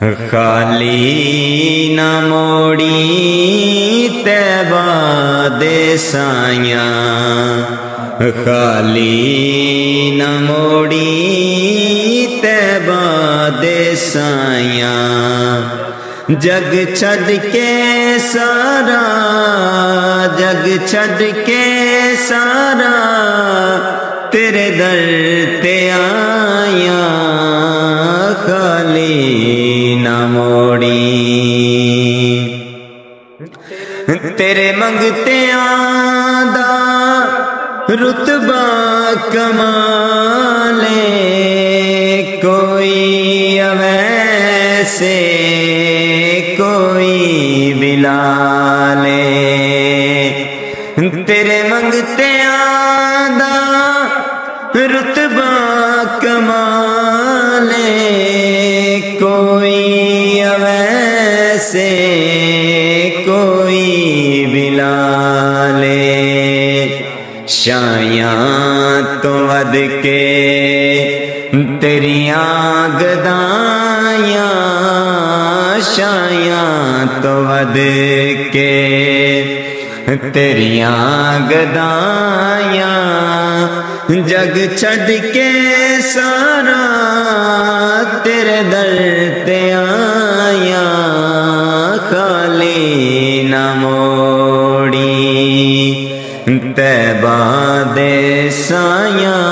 خالی نہ موڑی طیبہ دے سایاں، خالی نہ موڑی طیبہ دے سایاں، جگ چھڈ کے سارا، جگ چھڈ کے سارا تیرے در تے آیا، خالی نہ موڑی۔ تیرے منگتیاں دا رتبہ کمالے، کوئی اویسے کوئی بلالے، تیرے منگتیاں دا رتبہ کمالے، کوئی اویسے کوئی بلالے، شایاں تو ود کے تیریاں گدایاں، شایاں تو ود کے تیریاں گدایاں، جگ چھڈ کے سارا تیرے در تے آیا، خالی نہ موڑی طیبہ دے سایاں،